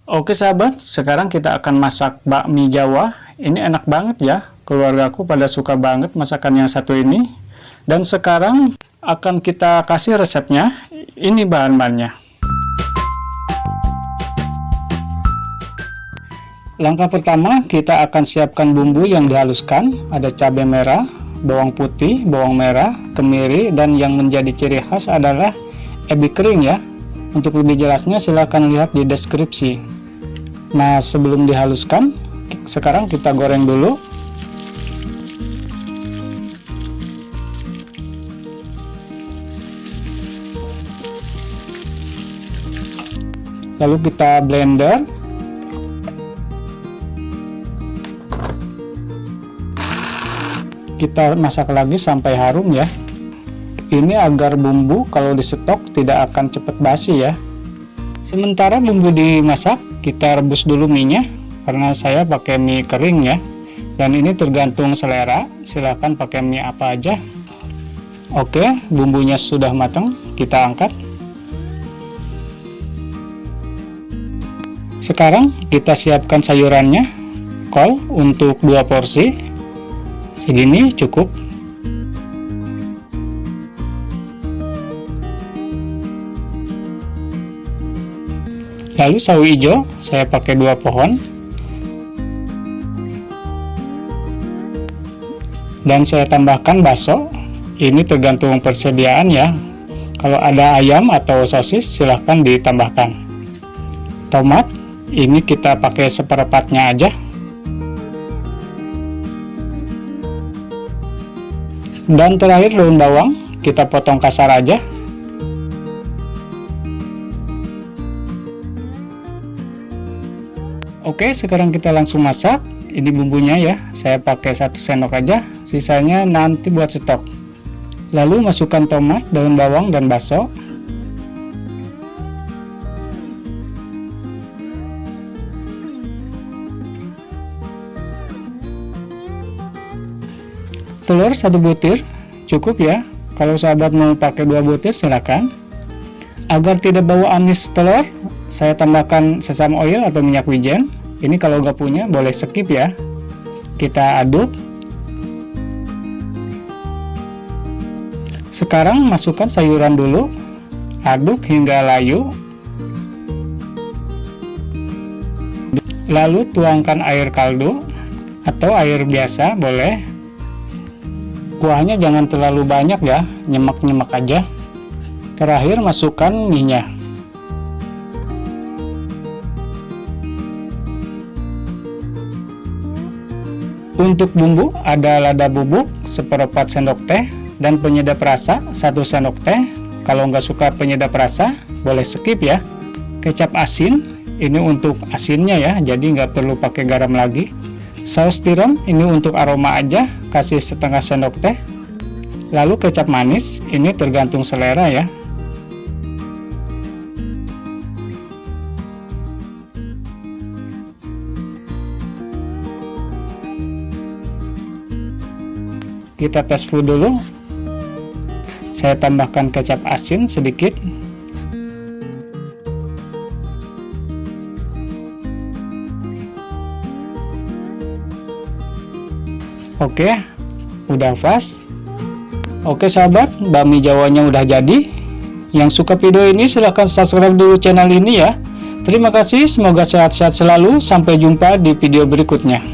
Oke sahabat, sekarang kita akan masak bakmi Jawa. Ini enak banget ya, keluargaku pada suka banget masakan yang satu ini. Dan sekarang akan kita kasih resepnya. Ini bahan-bahannya. Langkah pertama, kita akan siapkan bumbu yang dihaluskan. Ada cabai merah, bawang putih, bawang merah, kemiri, dan yang menjadi ciri khas adalah ebi kering ya. Untuk lebih jelasnya silahkan lihat di deskripsi. Nah, sebelum dihaluskan, sekarang kita goreng dulu. Lalu kita blender. Kita masak lagi sampai harum ya. Ini agar bumbu kalau disetok tidak akan cepat basi ya. Sementara bumbu dimasak, kita rebus dulu minyak karena saya pakai mie kering ya. Dan ini tergantung selera, silahkan pakai mie apa aja. Oke, bumbunya sudah matang, kita angkat. Sekarang kita siapkan sayurannya. Kol untuk 2 porsi. Segini cukup. Lalu sawi hijau saya pakai 2 pohon. Dan saya tambahkan bakso. Ini tergantung persediaan ya. Kalau ada ayam atau sosis silahkan ditambahkan. Tomat ini kita pakai seperempatnya aja. Dan terakhir daun bawang kita potong kasar aja. Oke, sekarang kita langsung masak. Ini bumbunya ya, saya pakai 1 sendok aja, sisanya nanti buat stok. Lalu masukkan tomat, daun bawang, dan bakso. Telur 1 butir, cukup ya. Kalau sahabat mau pakai 2 butir silakan. Agar tidak bau amis telur, saya tambahkan sesame oil atau minyak wijen. Ini kalau nggak punya boleh skip ya. Kita aduk. Sekarang masukkan sayuran dulu. Aduk hingga layu. Lalu tuangkan air kaldu atau air biasa boleh. Kuahnya jangan terlalu banyak ya, nyemak-nyemak aja. Terakhir masukkan minyak. Untuk bumbu ada lada bubuk seperempat sendok teh dan penyedap rasa 1 sendok teh. Kalau nggak suka penyedap rasa boleh skip ya. Kecap asin ini untuk asinnya ya, jadi nggak perlu pakai garam lagi. Saus tiram ini untuk aroma aja, kasih setengah sendok teh. Lalu kecap manis ini tergantung selera ya. Kita tes food dulu. Saya tambahkan kecap asin sedikit. Oke, udah pas. Oke sahabat, bakmi Jawanya udah jadi. Yang suka video ini silahkan subscribe dulu channel ini ya. Terima kasih, semoga sehat-sehat selalu. Sampai jumpa di video berikutnya.